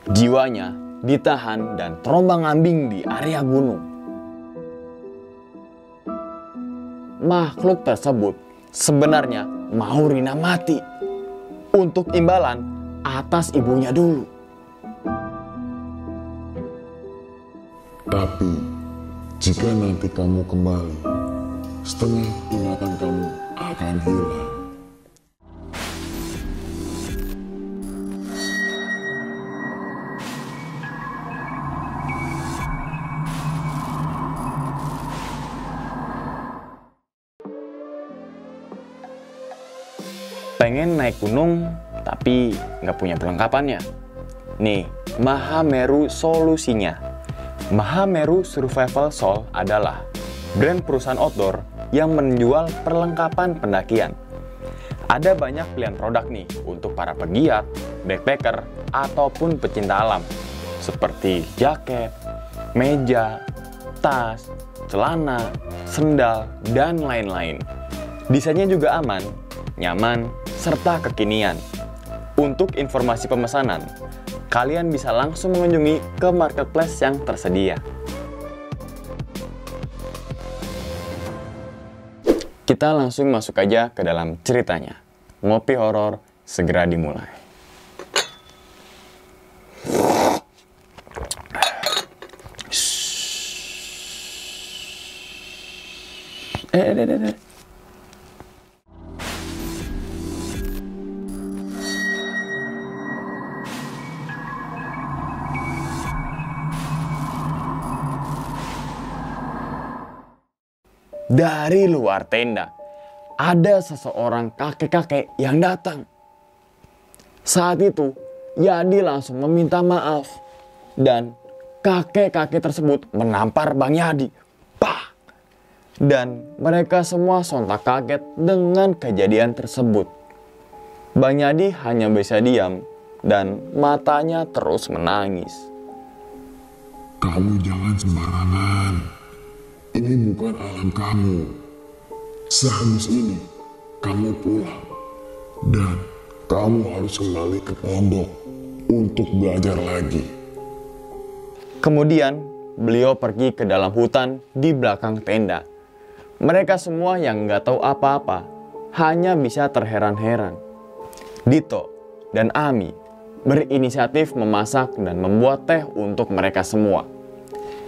Jiwanya ditahan dan terombang-ambing di area gunung. Makhluk tersebut sebenarnya mau Rina mati untuk imbalan atas ibunya dulu. Tapi jika nanti kamu kembali, setengah ingatan kamu akan hilang. Pengen naik gunung tapi nggak punya perlengkapannya? Nih, Mahameru solusinya. Mahameru Survival Soul adalah brand perusahaan outdoor yang menjual perlengkapan pendakian. Ada banyak pilihan produk nih untuk para pegiat, backpacker, ataupun pecinta alam. Seperti jaket, meja, tas, celana, sendal, dan lain-lain. Desainnya juga aman, nyaman, serta kekinian. Untuk informasi pemesanan, kalian bisa langsung mengunjungi ke marketplace yang tersedia. Kita langsung masuk aja ke dalam ceritanya. Ngopi horor segera dimulai. Dari luar tenda, ada seseorang kakek-kakek yang datang. Saat itu, Yadi langsung meminta maaf. Dan kakek-kakek tersebut menampar Bang Yadi. Bah! Dan mereka semua sontak kaget dengan kejadian tersebut. Bang Yadi hanya bisa diam dan matanya terus menangis. Kamu jangan sembarangan. Ini bukan alam kamu. Sehabis ini, kamu pulang. Dan kamu harus kembali ke pondok untuk belajar lagi. Kemudian, beliau pergi ke dalam hutan di belakang tenda. Mereka semua yang nggak tahu apa-apa, hanya bisa terheran-heran. Dito dan Ami berinisiatif memasak dan membuat teh untuk mereka semua.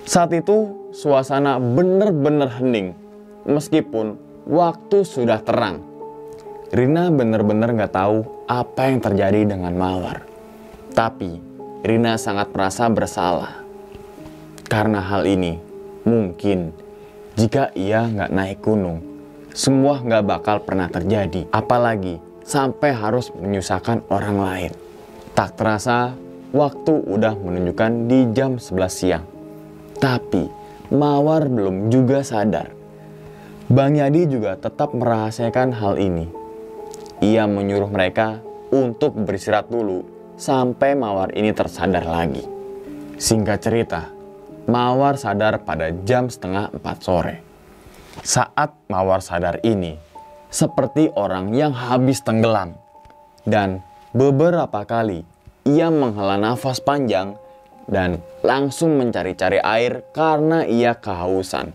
Saat itu, suasana bener-bener hening, meskipun waktu sudah terang. Rina bener-bener gak tahu apa yang terjadi dengan Mawar. Tapi, Rina sangat merasa bersalah. Karena hal ini, mungkin jika ia gak naik gunung, semua gak bakal pernah terjadi. Apalagi sampai harus menyusahkan orang lain. Tak terasa, waktu udah menunjukkan di jam 11 siang. Tapi, Mawar belum juga sadar. Bang Yadi juga tetap merahasiakan hal ini. Ia menyuruh mereka untuk beristirahat dulu sampai Mawar ini tersadar lagi. Singkat cerita, Mawar sadar pada jam setengah 4 sore. Saat Mawar sadar ini, seperti orang yang habis tenggelam. Dan beberapa kali ia menghela nafas panjang dan langsung mencari-cari air karena ia kehausan.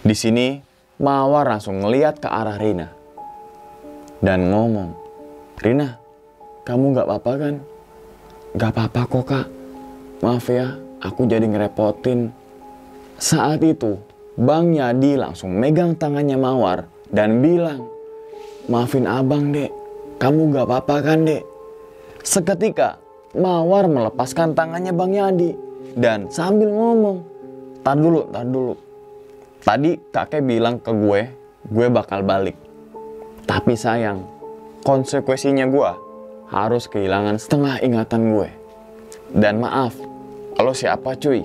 Di sini, Mawar langsung ngeliat ke arah Rina dan ngomong, "Rina, kamu gak apa-apa kan?" "Gak apa-apa kok kak, maaf ya, aku jadi ngerepotin." Saat itu, Bang Yadi langsung megang tangannya Mawar dan bilang, "Maafin abang dek, kamu gak apa-apa kan dek?" Seketika, Mawar melepaskan tangannya Bang Yadi dan sambil ngomong, tar dulu. Tadi kakek bilang ke gue bakal balik. Tapi sayang, konsekuensinya gue harus kehilangan setengah ingatan gue. Dan maaf, lo siapa cuy?"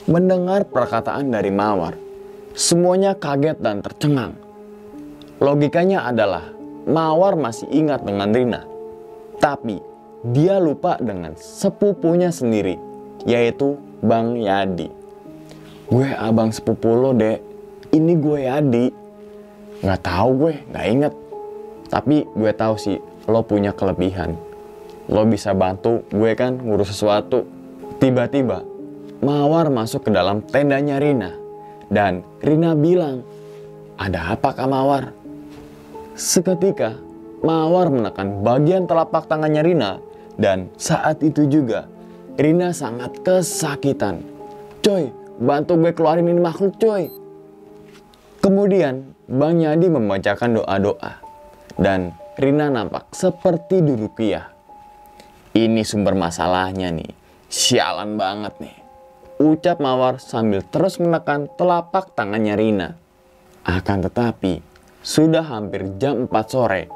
Mendengar perkataan dari Mawar, semuanya kaget dan tercengang. Logikanya adalah Mawar masih ingat dengan Rina. Tapi dia lupa dengan sepupunya sendiri, yaitu Bang Yadi. "Gue abang sepupu lo dek, ini gue Yadi." "Gak tahu gue, gak inget. Tapi gue tahu sih lo punya kelebihan." Lo bisa bantu gue kan ngurus sesuatu. Tiba-tiba Mawar masuk ke dalam tendanya Rina. Dan Rina bilang, "Ada apa Kak Mawar?" Seketika Mawar menekan bagian telapak tangannya Rina. Dan saat itu juga Rina sangat kesakitan. "Coy, bantu gue keluarin ini makhluk coy." Kemudian Bang Yadi membacakan doa-doa. Dan Rina nampak seperti diruqyah. Ini sumber masalahnya nih. Sialan banget nih, ucap Mawar sambil terus menekan telapak tangannya Rina. Akan tetapi, sudah hampir jam 4 sore.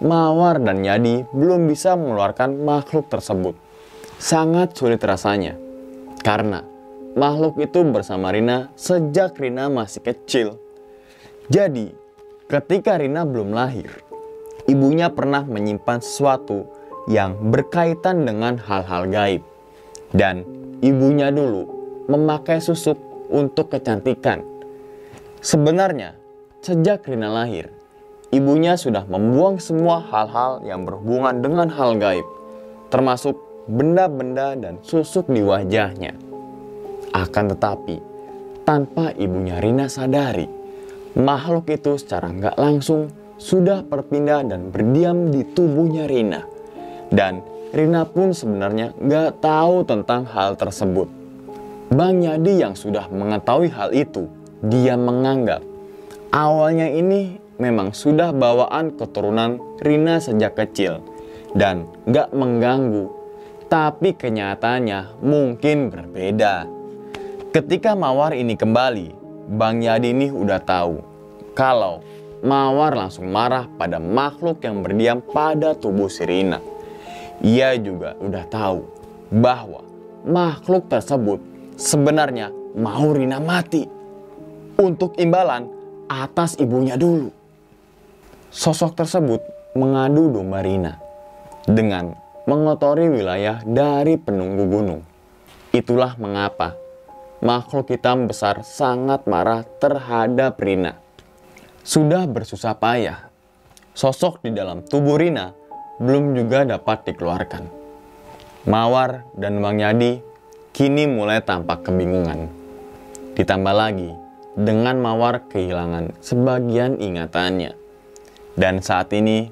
Mawar dan Yadi belum bisa mengeluarkan makhluk tersebut. Sangat sulit rasanya. Karena makhluk itu bersama Rina sejak Rina masih kecil. Jadi, ketika Rina belum lahir, ibunya pernah menyimpan sesuatu yang berkaitan dengan hal-hal gaib. Dan ibunya dulu memakai susuk untuk kecantikan. Sebenarnya, sejak Rina lahir, ibunya sudah membuang semua hal-hal yang berhubungan dengan hal gaib, termasuk benda-benda dan susuk di wajahnya. Akan tetapi, tanpa ibunya Rina sadari, makhluk itu secara nggak langsung sudah berpindah dan berdiam di tubuhnya Rina. Dan Rina pun sebenarnya nggak tahu tentang hal tersebut. Bang Yadi yang sudah mengetahui hal itu, dia menganggap awalnya ini memang sudah bawaan keturunan Rina sejak kecil dan nggak mengganggu. Tapi kenyataannya mungkin berbeda. Ketika Mawar ini kembali, Bang Yadi ini udah tahu kalau Mawar langsung marah pada makhluk yang berdiam pada tubuh si Rina. Ia juga udah tahu bahwa makhluk tersebut sebenarnya mau Rina mati untuk imbalan atas ibunya dulu. Sosok tersebut mengadu domba Rina dengan mengotori wilayah dari penunggu gunung. Itulah mengapa makhluk hitam besar sangat marah terhadap Rina. Sudah bersusah payah, sosok di dalam tubuh Rina belum juga dapat dikeluarkan. Mawar dan Bang Yadi kini mulai tampak kebingungan. Ditambah lagi dengan Mawar kehilangan sebagian ingatannya. Dan saat ini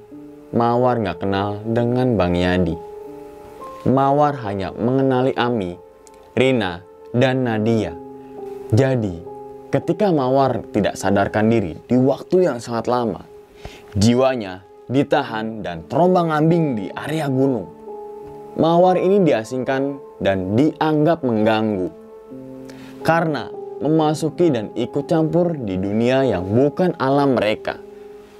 Mawar gak kenal dengan Bang Yadi. Mawar hanya mengenali Ami, Rina, dan Nadia. Jadi ketika Mawar tidak sadarkan diri di waktu yang sangat lama, jiwanya ditahan dan terombang-ambing di area gunung. Mawar ini diasingkan dan dianggap mengganggu karena memasuki dan ikut campur di dunia yang bukan alam mereka.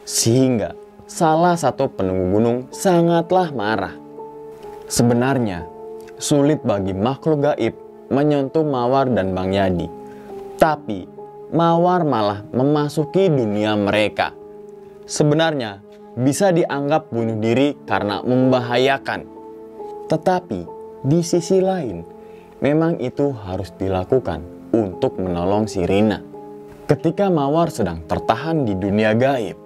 Sehingga salah satu penunggu gunung sangatlah marah. Sebenarnya sulit bagi makhluk gaib menyentuh Mawar dan Bang Yadi. Tapi Mawar malah memasuki dunia mereka. Sebenarnya bisa dianggap bunuh diri karena membahayakan. Tetapi di sisi lain, memang itu harus dilakukan untuk menolong si Rina. Ketika Mawar sedang tertahan di dunia gaib,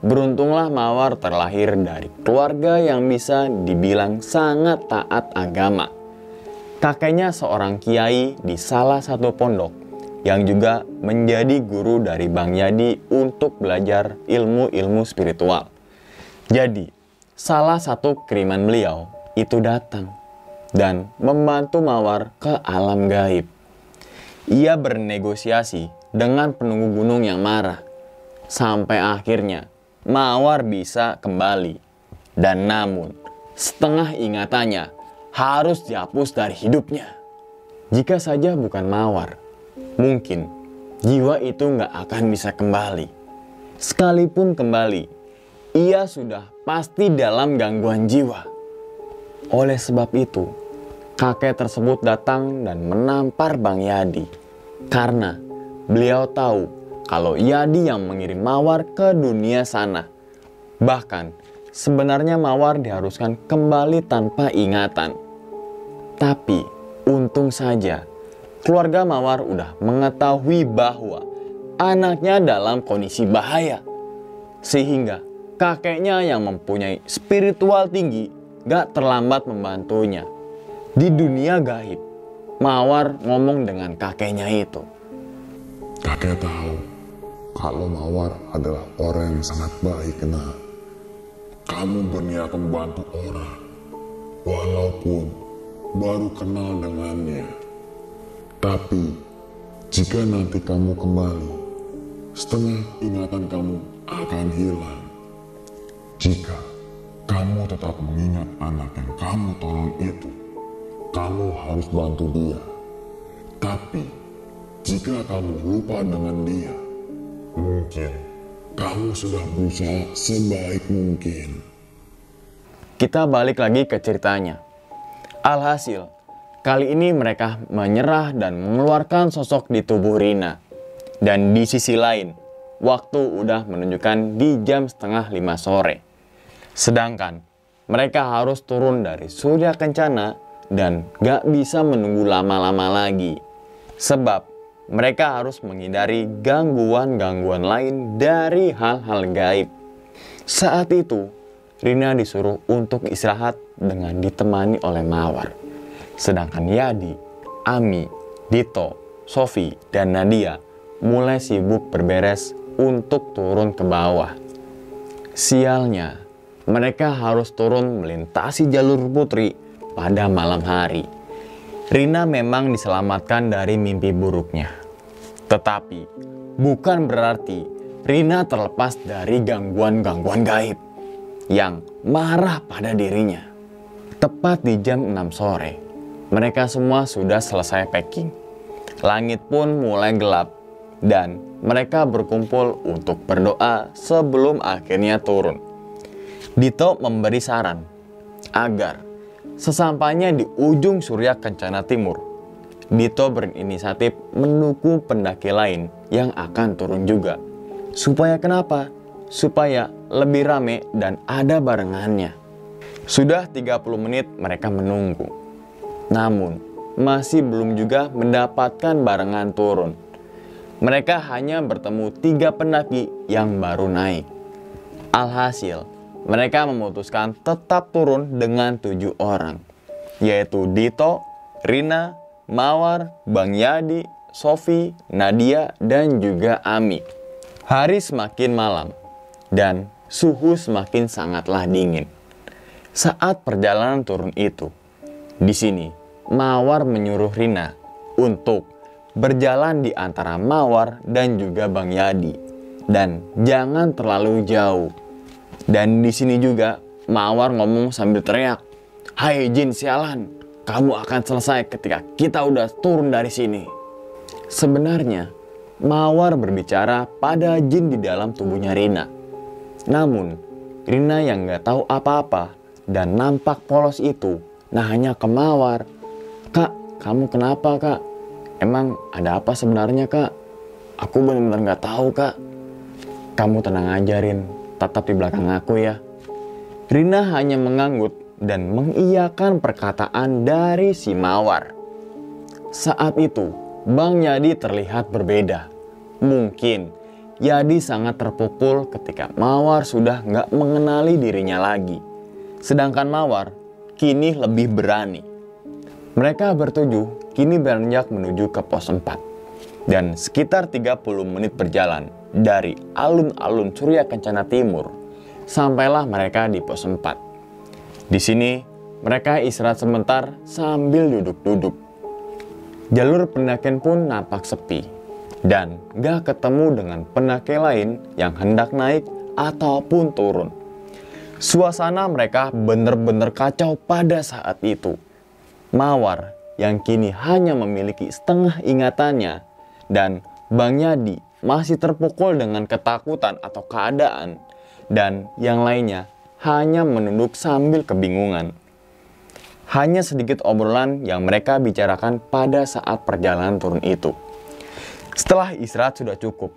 beruntunglah Mawar terlahir dari keluarga yang bisa dibilang sangat taat agama. Kakeknya seorang kiai di salah satu pondok yang juga menjadi guru dari Bang Yadi untuk belajar ilmu-ilmu spiritual. Jadi, salah satu kiriman beliau itu datang dan membantu Mawar ke alam gaib. Ia bernegosiasi dengan penunggu gunung yang marah. Sampai akhirnya Mawar bisa kembali. Dan namun, setengah ingatannya harus dihapus dari hidupnya. Jika saja bukan Mawar, mungkin jiwa itu nggak akan bisa kembali. Sekalipun kembali, ia sudah pasti dalam gangguan jiwa. Oleh sebab itu, kakek tersebut datang dan menampar Bang Yadi. Karena beliau tahu kalau Yadi yang mengirim Mawar ke dunia sana. Bahkan sebenarnya Mawar diharuskan kembali tanpa ingatan. Tapi untung saja keluarga Mawar udah mengetahui bahwa anaknya dalam kondisi bahaya. Sehingga kakeknya yang mempunyai spiritual tinggi gak terlambat membantunya. Di dunia gaib, Mawar ngomong dengan kakeknya itu. Kakek tahu kalau Mawar adalah orang yang sangat baik, nak. Kamu berniat membantu orang, walaupun baru kenal dengannya. Tapi, jika nanti kamu kembali, setengah ingatan kamu akan hilang. Jika kamu tetap mengingat anak yang kamu tolong itu, kamu harus bantu dia. Tapi, jika kamu lupa dengan dia, mungkin kamu sudah berusaha sebaik mungkin. Kita balik lagi ke ceritanya. Alhasil, kali ini mereka menyerah dan mengeluarkan sosok di tubuh Rina. Dan di sisi lain, waktu udah menunjukkan di jam 4:30 sore. Sedangkan mereka harus turun dari Surya Kencana dan gak bisa menunggu lama-lama lagi. Sebab mereka harus menghindari gangguan-gangguan lain dari hal-hal gaib. Saat itu, Rina disuruh untuk istirahat dengan ditemani oleh Mawar. Sedangkan Yadi, Ami, Dito, Sofi, dan Nadia mulai sibuk berberes untuk turun ke bawah. Sialnya, mereka harus turun melintasi jalur putri pada malam hari. Rina memang diselamatkan dari mimpi buruknya. Tetapi, bukan berarti Rina terlepas dari gangguan-gangguan gaib yang marah pada dirinya. Tepat di jam 6 sore, mereka semua sudah selesai packing. Langit pun mulai gelap dan mereka berkumpul untuk berdoa sebelum akhirnya turun. Dito memberi saran agar sesampainya di ujung Surya Kencana Timur, Dito berinisiatif mendukung pendaki lain yang akan turun juga. Supaya kenapa? Supaya lebih rame dan ada barengannya. Sudah 30 menit mereka menunggu. Namun, masih belum juga mendapatkan barengan turun. Mereka hanya bertemu 3 pendaki yang baru naik. Alhasil, mereka memutuskan tetap turun dengan 7 orang, yaitu Dito, Rina, Mawar, Bang Yadi, Sofi, Nadia, dan juga Ami. Hari semakin malam dan suhu semakin sangatlah dingin. Saat perjalanan turun itu, di sini Mawar menyuruh Rina untuk berjalan di antara Mawar dan juga Bang Yadi dan jangan terlalu jauh. Dan di sini juga Mawar ngomong sambil teriak, "Hai jin sialan, kamu akan selesai ketika kita udah turun dari sini." Sebenarnya Mawar berbicara pada jin di dalam tubuhnya Rina. Namun Rina yang gak tahu apa-apa dan nampak polos itu nanya ke Mawar, "Kak, kamu kenapa kak? Emang ada apa sebenarnya kak? Aku benar-benar gak tahu kak." "Kamu tenang aja Rin, tetap di belakang aku ya." Rina hanya mengangguk dan mengiyakan perkataan dari si Mawar. Saat itu, Bang Yadi terlihat berbeda. Mungkin Yadi sangat terpukul ketika Mawar sudah nggak mengenali dirinya lagi. Sedangkan Mawar kini lebih berani. Mereka bertujuh kini beranjak menuju ke pos 4. Dan sekitar 30 menit berjalan dari alun-alun Surya Kencana Timur, sampailah mereka di pos 4. Di sini, mereka istirahat sebentar sambil duduk-duduk. Jalur pendakian pun nampak sepi, dan gak ketemu dengan pendaki lain yang hendak naik ataupun turun. Suasana mereka benar-benar kacau pada saat itu. Mawar yang kini hanya memiliki setengah ingatannya, dan Bang Yadi masih terpukul dengan ketakutan atau keadaan, dan yang lainnya hanya menunduk sambil kebingungan. Hanya sedikit obrolan yang mereka bicarakan pada saat perjalanan turun itu. Setelah istirahat sudah cukup,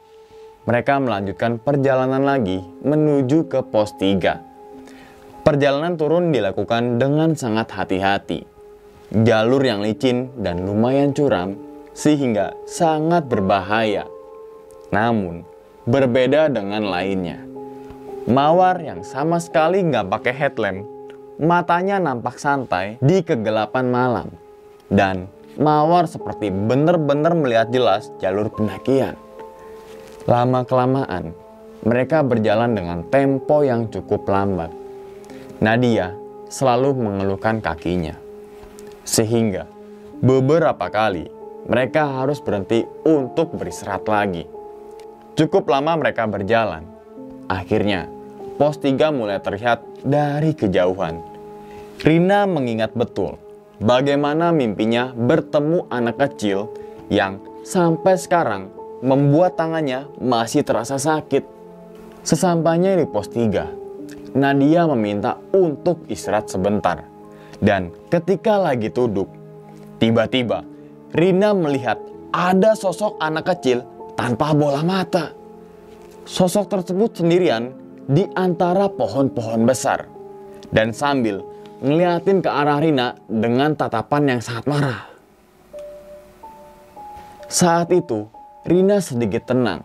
mereka melanjutkan perjalanan lagi menuju ke pos 3. Perjalanan turun dilakukan dengan sangat hati-hati. Jalur yang licin dan lumayan curam sehingga sangat berbahaya. Namun, berbeda dengan lainnya. Mawar yang sama sekali nggak pakai headlamp matanya nampak santai di kegelapan malam. Dan Mawar seperti benar-benar melihat jelas jalur pendakian. Lama-kelamaan, mereka berjalan dengan tempo yang cukup lambat. Nadia selalu mengeluhkan kakinya. Sehingga beberapa kali mereka harus berhenti untuk beristirahat lagi. Cukup lama mereka berjalan. Akhirnya, pos 3 mulai terlihat dari kejauhan. Rina mengingat betul bagaimana mimpinya bertemu anak kecil yang sampai sekarang membuat tangannya masih terasa sakit. Sesampainya di pos 3, Nadia meminta untuk istirahat sebentar. Dan ketika lagi duduk, tiba-tiba Rina melihat ada sosok anak kecil tanpa bola mata. Sosok tersebut sendirian di antara pohon-pohon besar dan sambil ngeliatin ke arah Rina dengan tatapan yang sangat marah. Saat itu Rina sedikit tenang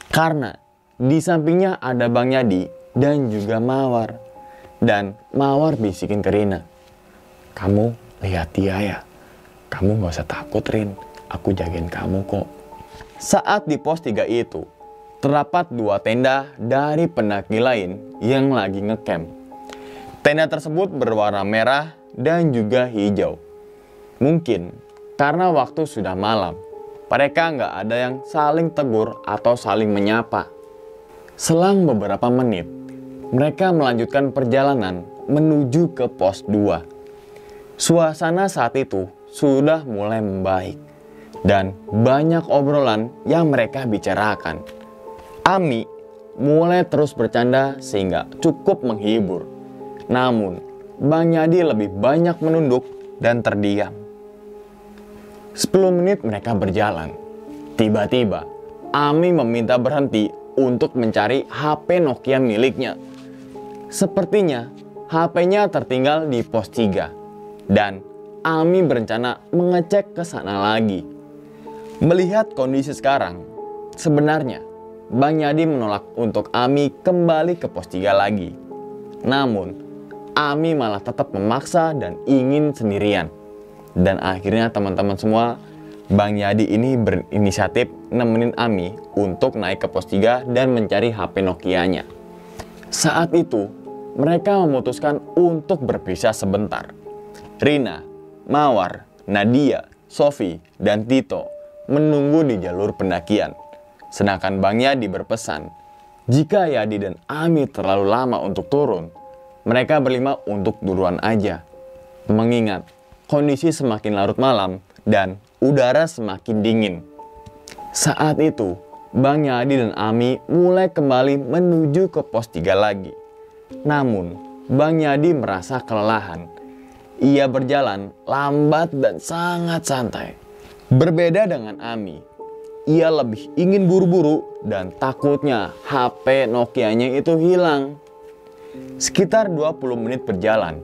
karena di sampingnya ada Bang Yadi dan juga Mawar. Dan Mawar bisikin ke Rina, "Kamu lihat dia ya, kamu gak usah takut Rin, aku jagain kamu kok." Saat di pos 3 itu terdapat 2 tenda dari pendaki lain yang lagi ngecamp. Tenda tersebut berwarna merah dan juga hijau. Mungkin karena waktu sudah malam, mereka nggak ada yang saling tegur atau saling menyapa. Selang beberapa menit, mereka melanjutkan perjalanan menuju ke pos 2. Suasana saat itu sudah mulai membaik dan banyak obrolan yang mereka bicarakan. Ami mulai terus bercanda sehingga cukup menghibur. Namun, Bang Yadi lebih banyak menunduk dan terdiam. 10 menit mereka berjalan. Tiba-tiba, Ami meminta berhenti untuk mencari HP Nokia miliknya. Sepertinya, HP-nya tertinggal di pos 3. Dan Ami berencana mengecek ke sana lagi. Melihat kondisi sekarang, sebenarnya Bang Yadi menolak untuk Ami kembali ke pos 3 lagi. Namun, Ami malah tetap memaksa dan ingin sendirian. Dan akhirnya teman-teman semua, Bang Yadi ini berinisiatif nemenin Ami untuk naik ke pos 3 dan mencari HP Nokia-nya. Saat itu, mereka memutuskan untuk berpisah sebentar. Rina, Mawar, Nadia, Sofi, dan Tito menunggu di jalur pendakian. Sedangkan Bang Yadi berpesan, jika Yadi dan Ami terlalu lama untuk turun, mereka berlima untuk duluan aja. Mengingat kondisi semakin larut malam dan udara semakin dingin. Saat itu, Bang Yadi dan Ami mulai kembali menuju ke pos 3 lagi. Namun, Bang Yadi merasa kelelahan. Ia berjalan lambat dan sangat santai. Berbeda dengan Ami, ia lebih ingin buru-buru dan takutnya HP Nokia-nya itu hilang. Sekitar 20 menit berjalan,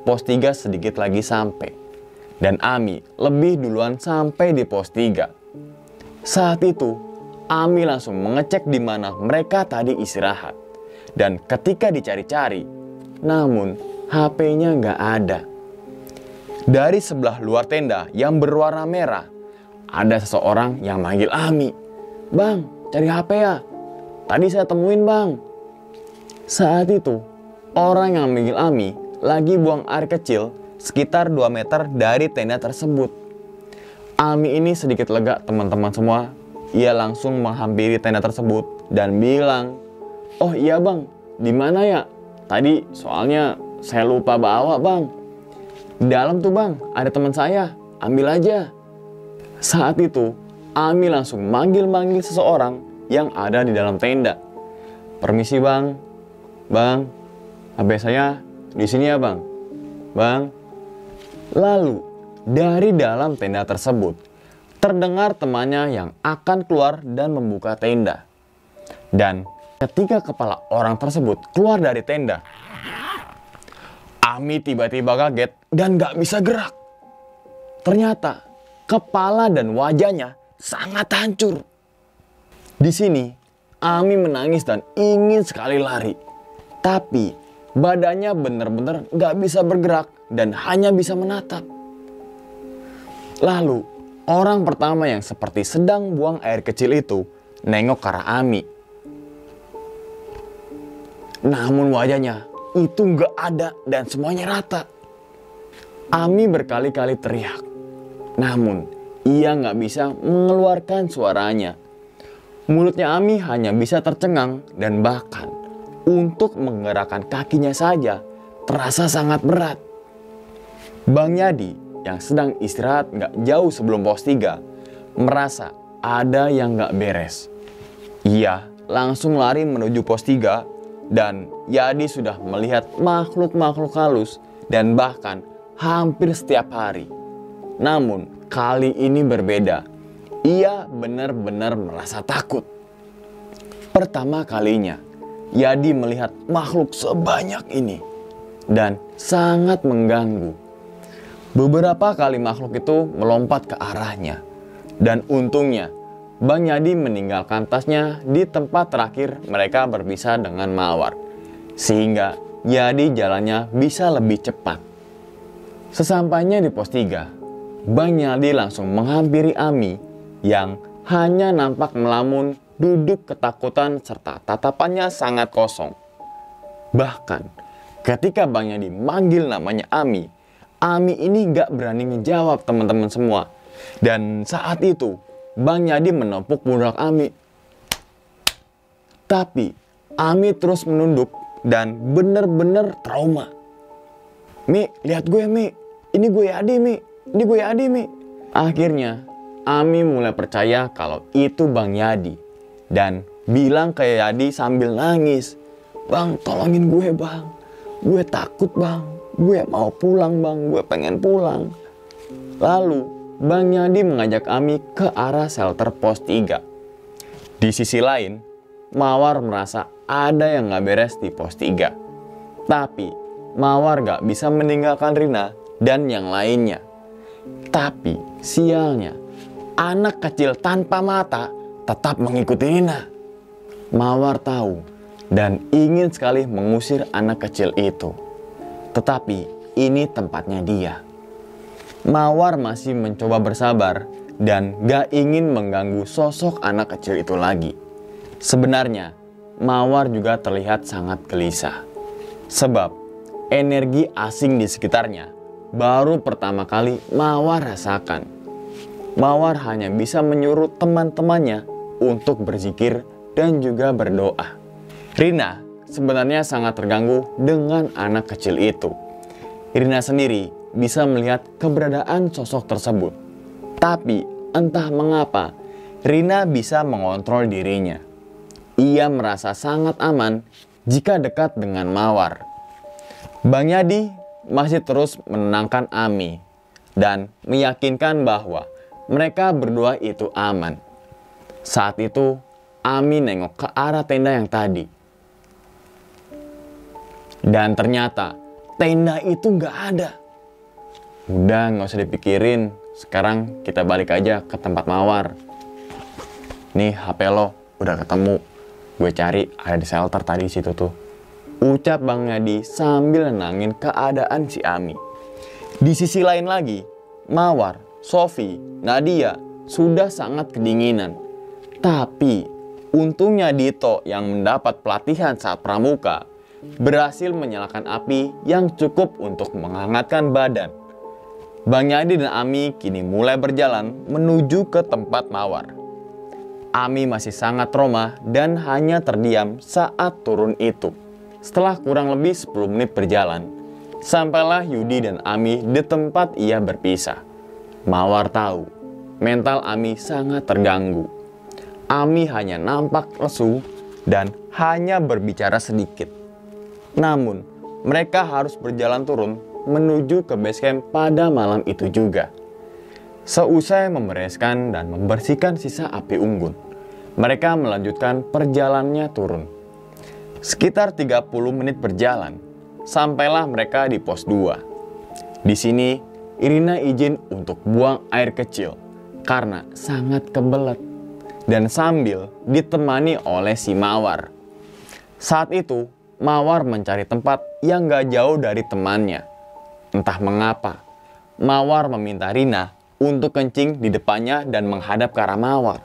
pos 3 sedikit lagi sampai. Dan Ami lebih duluan sampai di pos 3. Saat itu, Ami langsung mengecek di mana mereka tadi istirahat. Dan ketika dicari-cari, namun HP-nya nggak ada. Dari sebelah luar tenda yang berwarna merah, ada seseorang yang manggil Ami. "Bang, cari HP ya? Tadi saya temuin bang." Saat itu, orang yang memanggil Ami lagi buang air kecil sekitar 2 meter dari tenda tersebut. Ami ini sedikit lega teman-teman semua. Ia langsung menghampiri tenda tersebut dan bilang, "Oh iya bang, di mana ya? Tadi soalnya saya lupa bawa bang. Di dalam tuh bang, ada teman saya, ambil aja." Saat itu, Ami langsung manggil-manggil seseorang yang ada di dalam tenda. "Permisi bang. Bang, HP saya di sini ya bang. Bang." Lalu, dari dalam tenda tersebut, terdengar temannya yang akan keluar dan membuka tenda. Dan ketika kepala orang tersebut keluar dari tenda, Ami tiba-tiba kaget dan gak bisa gerak. Ternyata, kepala dan wajahnya sangat hancur. Di sini, Ami menangis dan ingin sekali lari. Tapi Badannya benar-benar gak bisa bergerak dan hanya bisa menatap. Lalu, orang pertama yang seperti sedang buang air kecil itu nengok ke arah Ami. Namun wajahnya itu gak ada dan semuanya rata. Ami berkali-kali teriak. Namun, ia gak bisa mengeluarkan suaranya. Mulutnya Ami hanya bisa tercengang dan bahkan untuk menggerakkan kakinya saja terasa sangat berat. Bang Yadi yang sedang istirahat gak jauh sebelum pos 3 merasa ada yang gak beres. Ia langsung lari menuju pos 3 dan Yadi sudah melihat makhluk-makhluk halus dan bahkan hampir setiap hari. Namun kali ini berbeda. Ia benar-benar merasa takut. Pertama kalinya Yadi melihat makhluk sebanyak ini dan sangat mengganggu. Beberapa kali makhluk itu melompat ke arahnya. Dan untungnya Bang Yadi meninggalkan tasnya di tempat terakhir mereka berpisah dengan Mawar. Sehingga Yadi jalannya bisa lebih cepat. Sesampainya di pos 3, Bang Yadi langsung menghampiri Ami yang hanya nampak melamun, duduk ketakutan serta tatapannya sangat kosong. Bahkan ketika Bang Yadi manggil namanya Ami, Ami ini gak berani ngejawab teman-teman semua. Dan saat itu Bang Yadi menepuk pundak Ami. Tapi Ami terus menunduk dan bener-bener trauma. Mi, lihat gue Mi, ini gue Yadi Mi, ini gue Yadi Mi. Akhirnya Ami mulai percaya kalau itu Bang Yadi. Dan bilang ke Yadi sambil nangis, "Bang, tolongin gue bang, gue takut bang, gue mau pulang bang, gue pengen pulang." Lalu Bang Yadi mengajak Ami ke arah shelter pos 3. Di sisi lain, Mawar merasa ada yang gak beres di pos 3. Tapi Mawar gak bisa meninggalkan Rina dan yang lainnya. Tapi sialnya, anak kecil tanpa mata tetap mengikuti Rina. Mawar tahu dan ingin sekali mengusir anak kecil itu. Tetapi ini tempatnya dia. Mawar masih mencoba bersabar dan gak ingin mengganggu sosok anak kecil itu lagi. Sebenarnya Mawar juga terlihat sangat gelisah. Sebab energi asing di sekitarnya baru pertama kali Mawar rasakan. Mawar hanya bisa menyuruh teman-temannya untuk berzikir dan juga berdoa. Rina sebenarnya sangat terganggu dengan anak kecil itu. Rina sendiri bisa melihat keberadaan sosok tersebut. Tapi entah mengapa Rina bisa mengontrol dirinya. Ia merasa sangat aman jika dekat dengan Mawar. Bang Yadi masih terus menenangkan Ami dan meyakinkan bahwa mereka berdua itu aman. Saat itu Ami nengok ke arah tenda yang tadi. Dan ternyata tenda itu gak ada. Udah gak usah dipikirin, sekarang kita balik aja ke tempat Mawar. Nih HP lo udah ketemu, gue cari ada di shelter tadi situ tuh. Ucap Bang Yadi sambil nenangin keadaan si Ami. Di sisi lain lagi, Mawar, Sofi, Nadia sudah sangat kedinginan. Tapi untungnya Dito yang mendapat pelatihan saat pramuka berhasil menyalakan api yang cukup untuk menghangatkan badan. Bang Yadi dan Ami kini mulai berjalan menuju ke tempat Mawar. Ami masih sangat trauma dan hanya terdiam saat turun itu. Setelah kurang lebih 10 menit berjalan, sampailah Yudi dan Ami di tempat ia berpisah. Mawar tahu mental Ami sangat terganggu. Ami hanya nampak lesu dan hanya berbicara sedikit. Namun, mereka harus berjalan turun menuju ke base camp pada malam itu juga. Seusai membereskan dan membersihkan sisa api unggun, mereka melanjutkan perjalanannya turun. Sekitar 30 menit berjalan, sampailah mereka di pos 2. Di sini, Irina izin untuk buang air kecil karena sangat kebelet. Dan sambil ditemani oleh si Mawar. Saat itu Mawar mencari tempat yang gak jauh dari temannya. Entah mengapa, Mawar meminta Rina untuk kencing di depannya dan menghadap ke arah Mawar.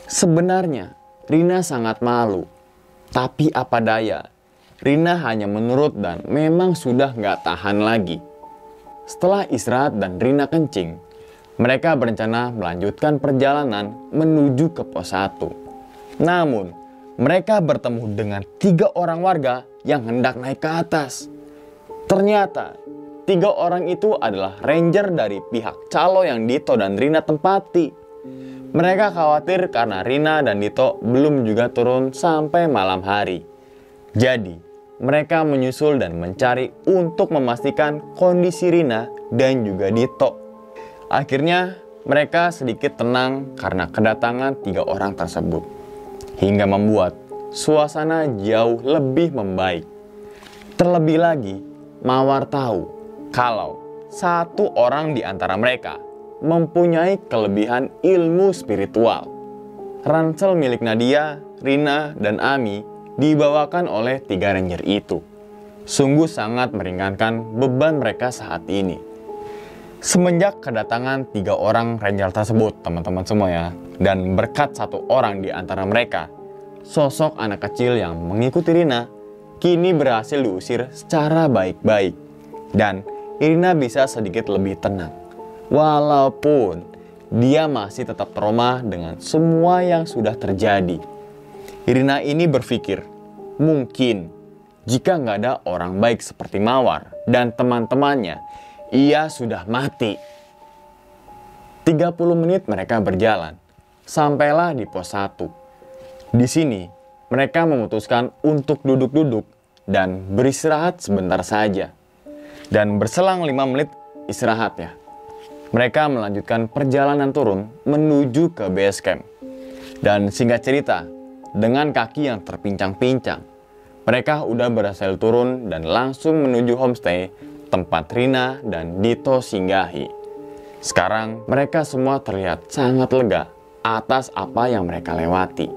Sebenarnya, Rina sangat malu. Tapi apa daya, Rina hanya menurut dan memang sudah gak tahan lagi. Setelah istirahat dan Rina kencing, mereka berencana melanjutkan perjalanan menuju ke pos 1. Namun, mereka bertemu dengan 3 orang warga yang hendak naik ke atas. Ternyata 3 orang itu adalah ranger dari pihak calo yang Dito dan Rina tempati. Mereka khawatir karena Rina dan Dito belum juga turun sampai malam hari. Jadi, mereka menyusul dan mencari untuk memastikan kondisi Rina dan juga Dito. Akhirnya, mereka sedikit tenang karena kedatangan 3 orang tersebut. Hingga membuat suasana jauh lebih membaik. Terlebih lagi, Mawar tahu kalau 1 orang di antara mereka mempunyai kelebihan ilmu spiritual. Ransel milik Nadia, Rina, dan Ami dibawakan oleh 3 ranger itu. Sungguh sangat meringankan beban mereka saat ini. Semenjak kedatangan 3 orang ranger tersebut, teman-teman semua ya, dan berkat 1 orang di antara mereka, sosok anak kecil yang mengikuti Rina kini berhasil diusir secara baik-baik. Dan Rina bisa sedikit lebih tenang. Walaupun dia masih tetap trauma dengan semua yang sudah terjadi. Rina ini berpikir, mungkin jika nggak ada orang baik seperti Mawar dan teman-temannya, ia sudah mati. 30 menit mereka berjalan, sampailah di pos 1. Di sini, mereka memutuskan untuk duduk-duduk dan beristirahat sebentar saja. Dan berselang 5 menit istirahat ya, mereka melanjutkan perjalanan turun menuju ke base camp. Dan singkat cerita, dengan kaki yang terpincang-pincang, mereka udah berhasil turun dan langsung menuju homestay tempat Rina dan Dito singgahi. Sekarang mereka semua terlihat sangat lega atas apa yang mereka lewati.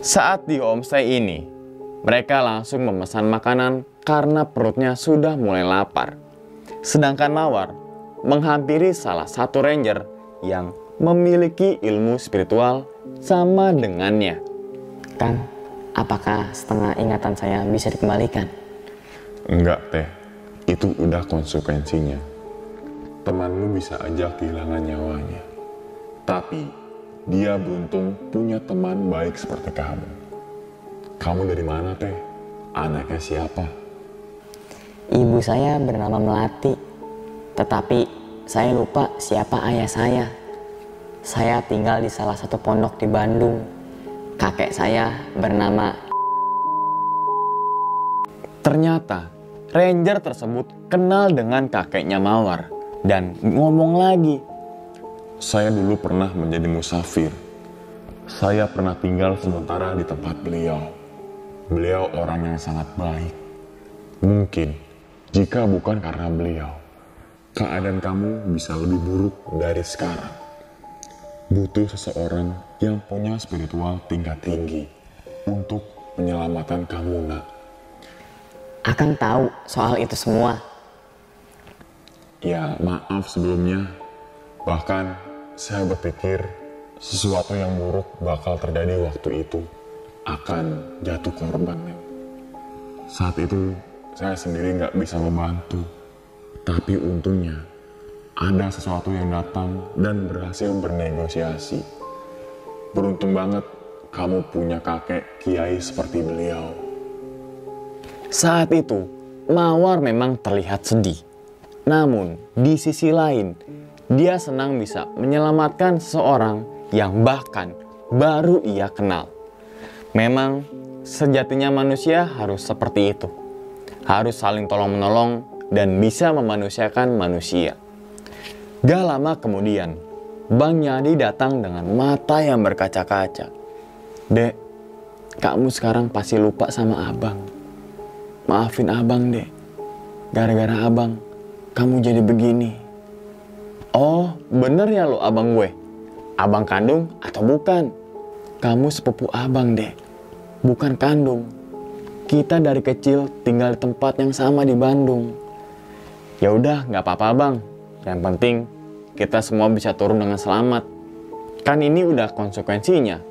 Saat di homestay ini, mereka langsung memesan makanan karena perutnya sudah mulai lapar. Sedangkan Mawar menghampiri salah satu ranger yang memiliki ilmu spiritual sama dengannya. Kang, apakah setengah ingatan saya bisa dikembalikan? Enggak, Teh. Itu udah konsekuensinya. Temanmu bisa aja kehilangan nyawanya. Tapi dia beruntung punya teman baik seperti kamu. Kamu dari mana, Teh? Anaknya siapa? Ibu saya bernama Melati, tetapi saya lupa siapa ayah saya. Saya tinggal di salah satu pondok di Bandung. Kakek saya bernama... Ternyata ranger tersebut kenal dengan kakeknya Mawar dan ngomong lagi. Saya dulu pernah menjadi musafir. Saya pernah tinggal sementara di tempat beliau. Beliau orang yang sangat baik. Mungkin jika bukan karena beliau, keadaan kamu bisa lebih buruk dari sekarang. Butuh seseorang yang punya spiritual tingkat tinggi untuk penyelamatan kamu, Nak. Akang tahu soal itu semua. Ya, maaf sebelumnya. Bahkan saya berpikir sesuatu yang buruk bakal terjadi waktu itu, akan jatuh korban. Saat itu saya sendiri nggak bisa membantu. Tapi untungnya ada sesuatu yang datang dan berhasil bernegosiasi. Beruntung banget kamu punya kakek kiai seperti beliau. Saat itu, Mawar memang terlihat sedih. Namun, di sisi lain, dia senang bisa menyelamatkan seseorang yang bahkan baru ia kenal. Memang, sejatinya manusia harus seperti itu. Harus saling tolong-menolong dan bisa memanusiakan manusia. Gak lama kemudian, Bang Yadi datang dengan mata yang berkaca-kaca. Dek, kamu sekarang pasti lupa sama abang. Maafin abang, Dek. Gara-gara abang, kamu jadi begini. Oh, bener ya lo abang gue? Abang kandung atau bukan? Kamu sepupu abang, Dek. Bukan kandung. kita dari kecil tinggal di tempat yang sama di Bandung. Ya udah, nggak apa-apa bang. Yang penting kita semua bisa turun dengan selamat. Kan ini udah konsekuensinya.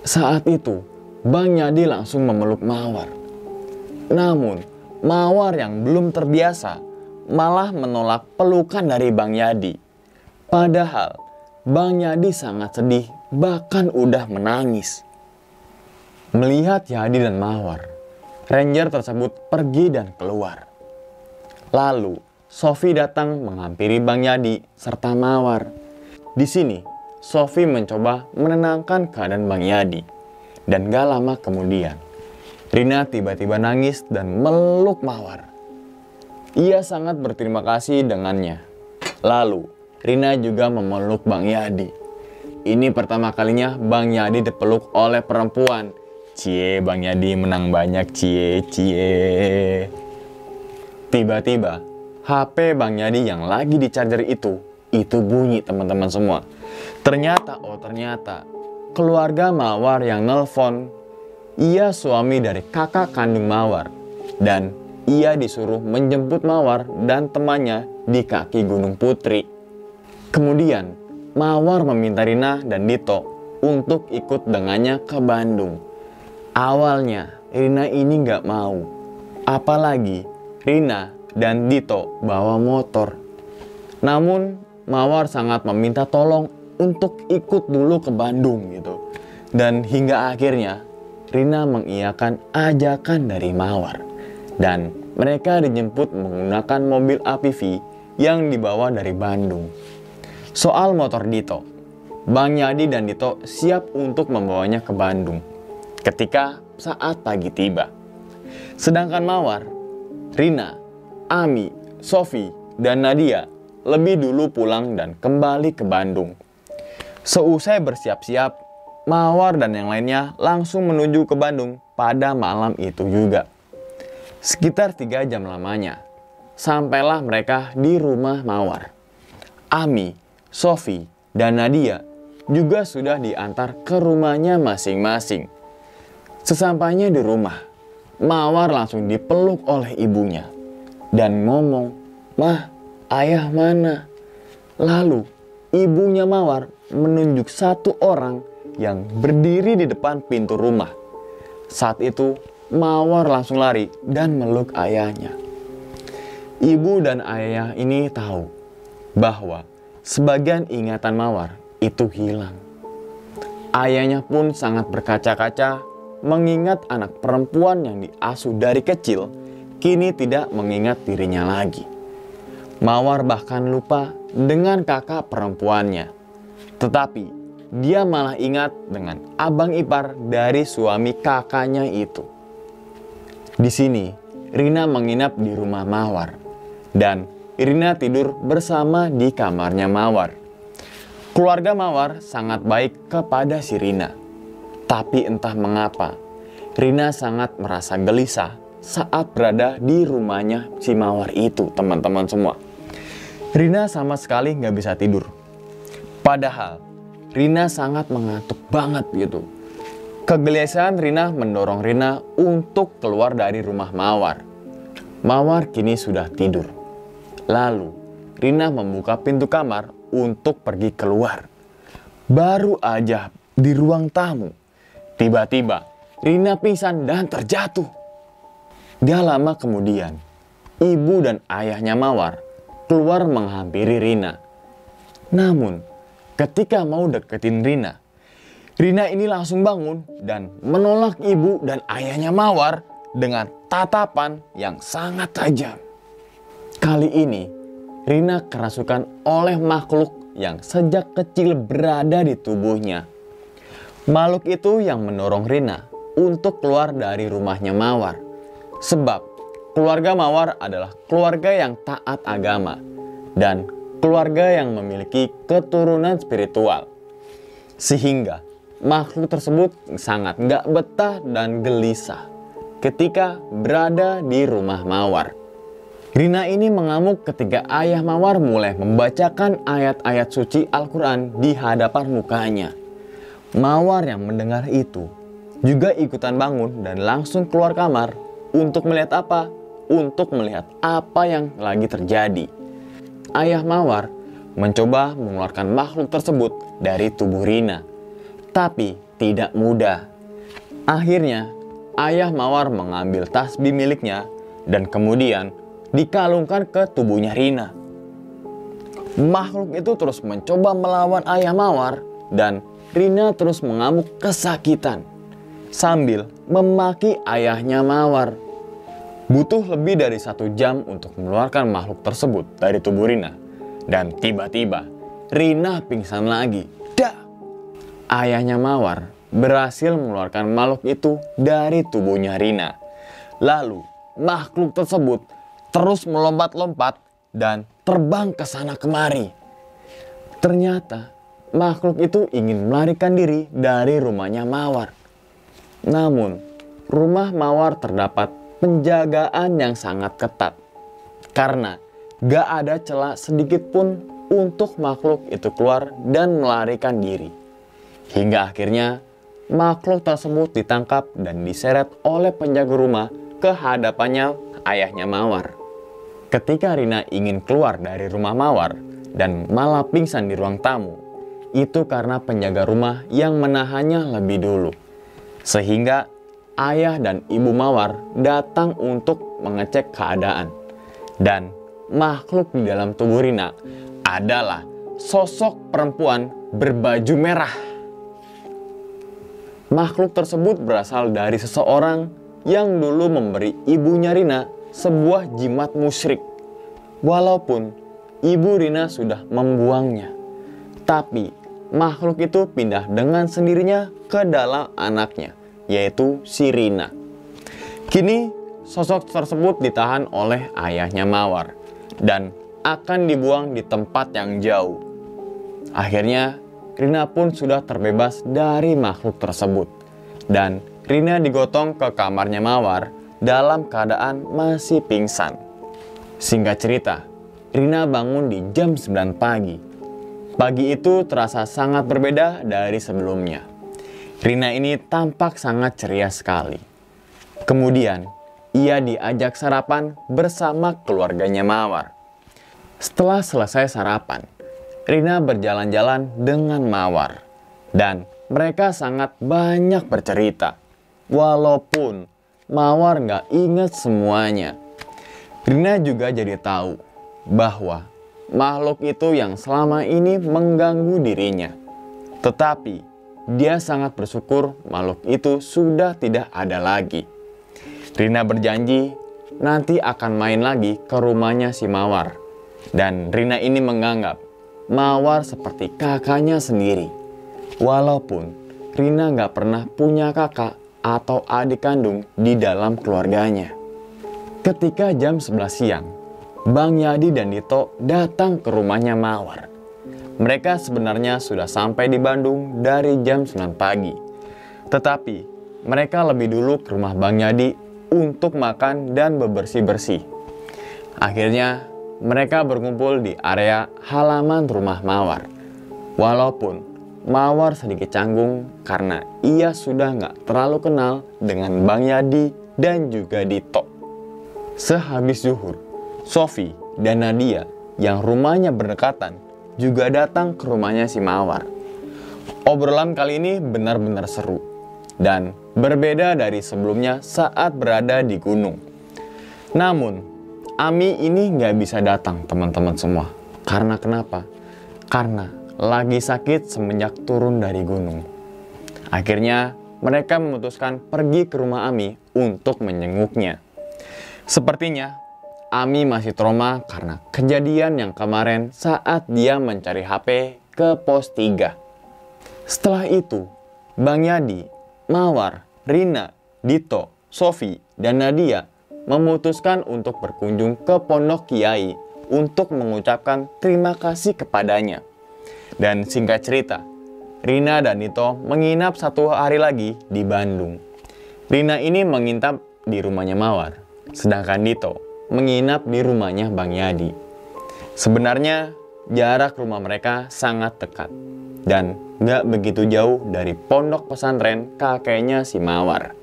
Saat itu, Bang Yadi langsung memeluk Mawar. Namun, Mawar yang belum terbiasa malah menolak pelukan dari Bang Yadi. Padahal, Bang Yadi sangat sedih, bahkan udah menangis. Melihat Yadi dan Mawar, Ranger tersebut pergi dan keluar. Lalu, Sofi datang menghampiri Bang Yadi serta Mawar. Di sini, Sofi mencoba menenangkan keadaan Bang Yadi. Dan gak lama kemudian, Rina tiba-tiba nangis dan meluk Mawar. Ia sangat berterima kasih dengannya. Lalu, Rina juga memeluk Bang Yadi. Ini pertama kalinya Bang Yadi dipeluk oleh perempuan. Cie, Bang Yadi menang banyak, cie, cie. Tiba-tiba, HP Bang Yadi yang lagi di charger itu bunyi teman-teman semua. Ternyata, keluarga Mawar yang nelpon. Ia suami dari kakak kandung Mawar. Dan ia disuruh menjemput Mawar dan temannya di kaki Gunung Putri. Kemudian, Mawar meminta Rina dan Dito untuk ikut dengannya ke Bandung. Awalnya, Rina ini gak mau. Apalagi, Rina dan Dito bawa motor. Namun, Mawar sangat meminta tolong untuk ikut dulu ke Bandung gitu. Dan hingga akhirnya, Rina mengiyakan ajakan dari Mawar. Dan mereka dijemput menggunakan mobil APV yang dibawa dari Bandung. Soal motor Dito, Bang Yadi dan Dito siap untuk membawanya ke Bandung ketika saat pagi tiba. Sedangkan Mawar, Rina, Ami, Sofi, dan Nadia lebih dulu pulang dan kembali ke Bandung. Seusai bersiap-siap, Mawar dan yang lainnya langsung menuju ke Bandung pada malam itu juga. Sekitar 3 jam lamanya, sampailah mereka di rumah Mawar. Ami, Sofi, dan Nadia juga sudah diantar ke rumahnya masing-masing. Sesampainya di rumah, Mawar langsung dipeluk oleh ibunya dan ngomong, "Mah, ayah mana?" Lalu, ibunya Mawar menunjuk satu orang yang berdiri di depan pintu rumah. Saat itu, Mawar langsung lari dan meluk ayahnya. Ibu dan ayah ini tahu bahwa sebagian ingatan Mawar itu hilang. Ayahnya pun sangat berkaca-kaca mengingat anak perempuan yang diasuh dari kecil kini tidak mengingat dirinya lagi. Mawar bahkan lupa dengan kakak perempuannya. Tetapi dia malah ingat dengan abang ipar dari suami kakaknya itu. Di sini, Rina menginap di rumah Mawar. Dan Rina tidur bersama di kamarnya Mawar. Keluarga Mawar sangat baik kepada si Rina. Tapi entah mengapa, Rina sangat merasa gelisah saat berada di rumahnya si Mawar itu, teman-teman semua. Rina sama sekali nggak bisa tidur. Padahal, Rina sangat mengantuk banget gitu. Kegelisahan Rina mendorong Rina untuk keluar dari rumah Mawar. Mawar kini sudah tidur. Lalu, Rina membuka pintu kamar untuk pergi keluar. Baru aja di ruang tamu, tiba-tiba Rina pingsan dan terjatuh. Gak lama kemudian, ibu dan ayahnya Mawar keluar menghampiri Rina. Namun, ketika mau deketin Rina, Rina ini langsung bangun dan menolak ibu dan ayahnya Mawar dengan tatapan yang sangat tajam. Kali ini, Rina kerasukan oleh makhluk yang sejak kecil berada di tubuhnya. Makhluk itu yang mendorong Rina untuk keluar dari rumahnya Mawar. Sebab keluarga Mawar adalah keluarga yang taat agama dan keluarga yang memiliki keturunan spiritual. Sehingga makhluk tersebut sangat gak betah dan gelisah ketika berada di rumah Mawar. Rina ini mengamuk ketika ayah Mawar mulai membacakan ayat-ayat suci Al-Quran di hadapan mukanya. Mawar yang mendengar itu juga ikutan bangun dan langsung keluar kamar Untuk melihat apa? Untuk melihat apa yang lagi terjadi. Ayah Mawar mencoba mengeluarkan makhluk tersebut dari tubuh Rina, tapi tidak mudah. Akhirnya, Ayah Mawar mengambil tasbih miliknya dan kemudian dikalungkan ke tubuhnya Rina. Makhluk itu terus mencoba melawan Ayah Mawar dan Rina terus mengamuk kesakitan sambil memaki ayahnya Mawar. Butuh lebih dari 1 jam untuk mengeluarkan makhluk tersebut dari tubuh Rina. Dan tiba-tiba Rina pingsan lagi. Dah! Ayahnya Mawar berhasil mengeluarkan makhluk itu dari tubuhnya Rina. Lalu makhluk tersebut terus melompat-lompat dan terbang ke sana kemari. Ternyata makhluk itu ingin melarikan diri dari rumahnya Mawar. Namun rumah Mawar terdapat penjagaan yang sangat ketat karena gak ada celah sedikit pun untuk makhluk itu keluar dan melarikan diri. Hingga akhirnya makhluk tersebut ditangkap dan diseret oleh penjaga rumah ke hadapannya ayahnya Mawar. Ketika Rina ingin keluar dari rumah Mawar dan malah pingsan di ruang tamu, itu karena penjaga rumah yang menahannya lebih dulu. Sehingga ayah dan ibu Mawar datang untuk mengecek keadaan. Dan makhluk di dalam tubuh Rina adalah sosok perempuan berbaju merah. Makhluk tersebut berasal dari seseorang yang dulu memberi ibunya Rina sebuah jimat musyrik. Walaupun ibu Rina sudah membuangnya, tapi makhluk itu pindah dengan sendirinya ke dalam anaknya, yaitu si Rina. Kini sosok tersebut ditahan oleh ayahnya Mawar dan akan dibuang di tempat yang jauh. Akhirnya Rina pun sudah terbebas dari makhluk tersebut dan Rina digotong ke kamarnya Mawar dalam keadaan masih pingsan. Singkat cerita, Rina bangun di jam 9 pagi. Pagi itu terasa sangat berbeda dari sebelumnya. Rina ini tampak sangat ceria sekali. Kemudian, ia diajak sarapan bersama keluarganya Mawar. Setelah selesai sarapan, Rina berjalan-jalan dengan Mawar. Dan mereka sangat banyak bercerita. Walaupun Mawar gak ingat semuanya. Rina juga jadi tahu bahwa makhluk itu yang selama ini mengganggu dirinya. Tetapi dia sangat bersyukur makhluk itu sudah tidak ada lagi. Rina berjanji nanti akan main lagi ke rumahnya si Mawar. Dan Rina ini menganggap Mawar seperti kakaknya sendiri. Walaupun Rina gak pernah punya kakak atau adik kandung di dalam keluarganya. Ketika jam 11 siang, Bang Yadi dan Dito datang ke rumahnya Mawar. Mereka sebenarnya sudah sampai di Bandung dari jam 9 pagi. Tetapi mereka lebih dulu ke rumah Bang Yadi untuk makan dan bebersih-bersih. Akhirnya mereka berkumpul di area halaman rumah Mawar. Walaupun Mawar sedikit canggung karena ia sudah gak terlalu kenal dengan Bang Yadi dan juga Dito. Sehabis zuhur, Sofi dan Nadia yang rumahnya berdekatan juga datang ke rumahnya si Mawar. Obrolan kali ini benar-benar seru dan berbeda dari sebelumnya saat berada di gunung. Namun, Ami ini nggak bisa datang teman-teman semua. Karena kenapa? Karena lagi sakit semenjak turun dari gunung. Akhirnya mereka memutuskan pergi ke rumah Ami untuk menjenguknya. Sepertinya Ami masih trauma karena kejadian yang kemarin saat dia mencari HP ke pos 3. Setelah itu, Bang Yadi, Mawar, Rina, Dito, Sofi, dan Nadia memutuskan untuk berkunjung ke Pondok Kiai untuk mengucapkan terima kasih kepadanya. Dan singkat cerita, Rina dan Dito menginap 1 hari lagi di Bandung. Rina ini menginap di rumahnya Mawar, sedangkan Dito menginap di rumahnya Bang Yadi. Sebenarnya jarak rumah mereka sangat dekat dan gak begitu jauh dari pondok pesantren kakeknya si Mawar.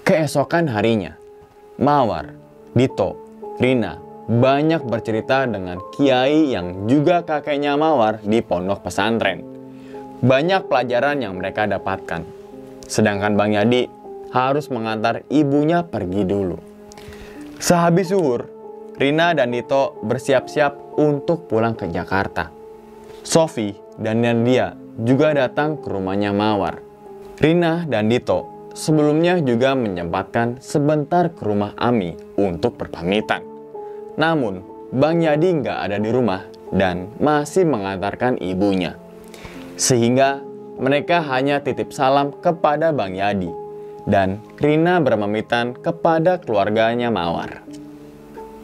Keesokan harinya, Mawar, Dito, Rina banyak bercerita dengan kiai yang juga kakeknya Mawar di pondok pesantren. Banyak pelajaran yang mereka dapatkan. Sedangkan Bang Yadi harus mengantar ibunya pergi dulu. Sehabis zuhur, Rina dan Dito bersiap-siap untuk pulang ke Jakarta. Sofi dan Nadia juga datang ke rumahnya Mawar. Rina dan Dito sebelumnya juga menyempatkan sebentar ke rumah Ami untuk berpamitan. Namun, Bang Yadi nggak ada di rumah dan masih mengantarkan ibunya. Sehingga mereka hanya titip salam kepada Bang Yadi dan Rina berpamitan kepada keluarganya Mawar.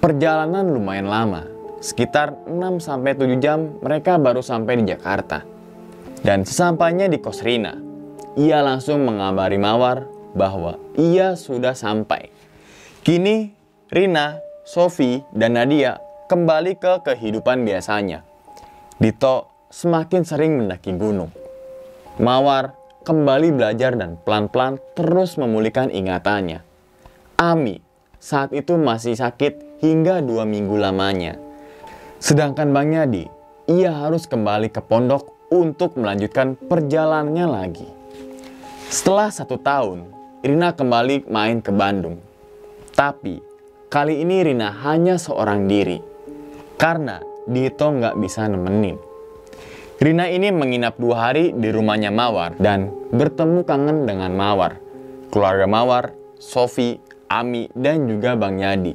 Perjalanan lumayan lama, sekitar 6-7 jam mereka baru sampai di Jakarta. Dan sesampainya di kos Rina, ia langsung mengabari Mawar bahwa ia sudah sampai. Kini Rina, Sofi, dan Nadia kembali ke kehidupan biasanya. Dito semakin sering mendaki gunung. Mawar kembali belajar dan pelan-pelan terus memulihkan ingatannya. Ami saat itu masih sakit hingga 2 minggu lamanya. Sedangkan Bang Yadi, ia harus kembali ke pondok untuk melanjutkan perjalanannya lagi. Setelah 1 tahun, Rina kembali main ke Bandung. Tapi kali ini Rina hanya seorang diri, karena Dito nggak bisa nemenin. Rina ini menginap 2 hari di rumahnya Mawar dan bertemu kangen dengan Mawar, keluarga Mawar, Sofi, Ami, dan juga Bang Yadi.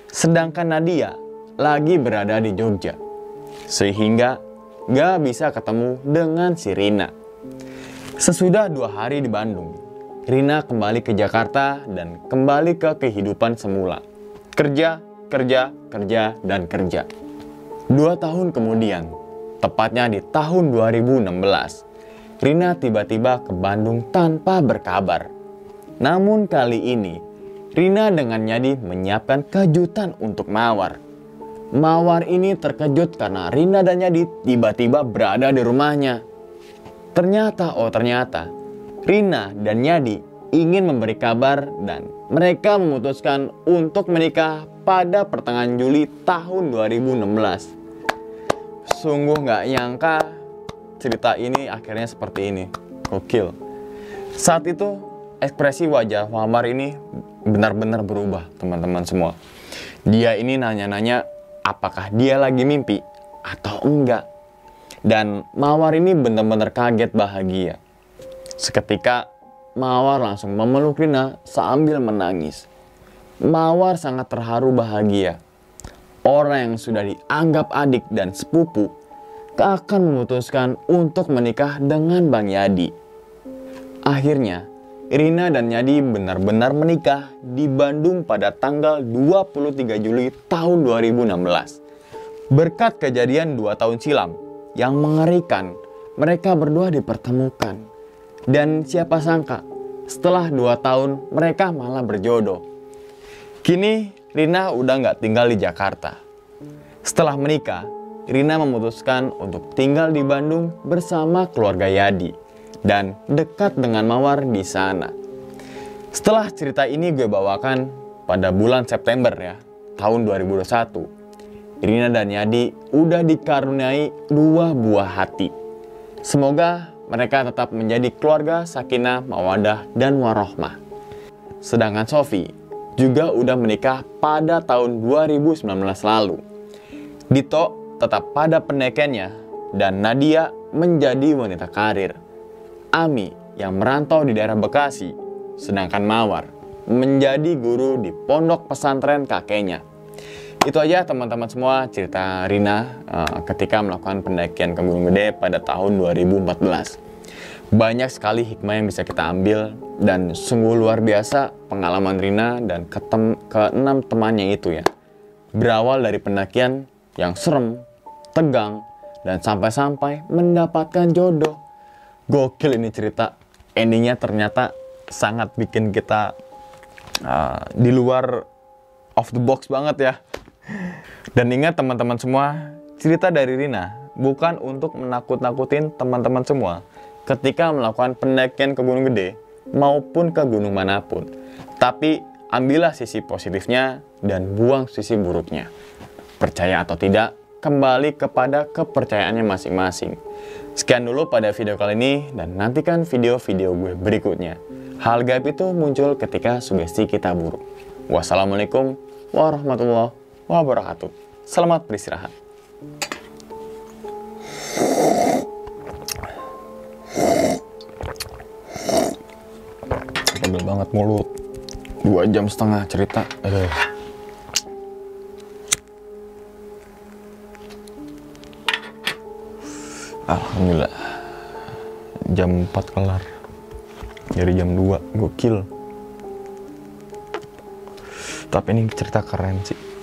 Sedangkan Nadia lagi berada di Jogja, sehingga nggak bisa ketemu dengan si Rina. Sesudah 2 hari di Bandung, Rina kembali ke Jakarta dan kembali ke kehidupan semula. Kerja, dan kerja. 2 tahun kemudian, tepatnya di tahun 2016, Rina tiba-tiba ke Bandung tanpa berkabar. Namun kali ini, Rina dengan Yadi menyiapkan kejutan untuk Mawar. Mawar ini terkejut karena Rina dan Yadi tiba-tiba berada di rumahnya. Ternyata, Rina dan Yadi ingin memberi kabar dan mereka memutuskan untuk menikah pada pertengahan Juli tahun 2016. Sungguh nggak nyangka cerita ini akhirnya seperti ini. Gokil. Saat itu ekspresi wajah Mawar ini benar-benar berubah, teman-teman semua. Dia ini nanya-nanya apakah dia lagi mimpi atau enggak. Dan Mawar ini benar-benar kaget bahagia. Seketika Mawar langsung memeluk Rina sambil menangis. Mawar sangat terharu bahagia. Orang yang sudah dianggap adik dan sepupu akan memutuskan untuk menikah dengan Bang Yadi. Akhirnya, Rina dan Yadi benar-benar menikah di Bandung pada tanggal 23 Juli tahun 2016. Berkat kejadian 2 tahun silam yang mengerikan, mereka berdua dipertemukan. Dan siapa sangka, setelah 2 tahun mereka malah berjodoh. Kini Rina udah nggak tinggal di Jakarta. Setelah menikah, Rina memutuskan untuk tinggal di Bandung bersama keluarga Yadi dan dekat dengan Mawar di sana. Setelah cerita ini gue bawakan pada bulan September ya, tahun 2021. Rina dan Yadi udah dikaruniai 2 buah hati. Semoga mereka tetap menjadi keluarga sakinah, mawadah, dan warohmah. Sedangkan Sofi juga udah menikah pada tahun 2019 lalu. Dito tetap pada pendekannya dan Nadia menjadi wanita karir. Ami yang merantau di daerah Bekasi, sedangkan Mawar menjadi guru di pondok pesantren kakeknya. Itu aja teman-teman semua cerita Rina ketika melakukan pendakian ke Gunung Gede pada tahun 2014. Banyak sekali hikmah yang bisa kita ambil dan sungguh luar biasa pengalaman Rina dan ke-6 temannya itu ya. Berawal dari pendakian yang serem, tegang, dan sampai-sampai mendapatkan jodoh. Gokil ini cerita. Endingnya ternyata sangat bikin kita di luar of the box banget ya. Dan ingat teman-teman semua, cerita dari Rina bukan untuk menakut-nakutin teman-teman semua ketika melakukan pendakian ke Gunung Gede maupun ke gunung manapun. Tapi ambillah sisi positifnya dan buang sisi buruknya. Percaya atau tidak, kembali kepada kepercayaannya masing-masing. Sekian dulu pada video kali ini, dan nantikan video-video gue berikutnya. Hal gaib itu muncul ketika sugesti kita buruk. Wassalamualaikum warahmatullahi wabarakatuh. Selamat beristirahat. Tebel banget mulut. 2,5 jam cerita. Alhamdulillah. Jam 4 kelar. Dari jam 2 gokil. Tapi ini cerita keren sih.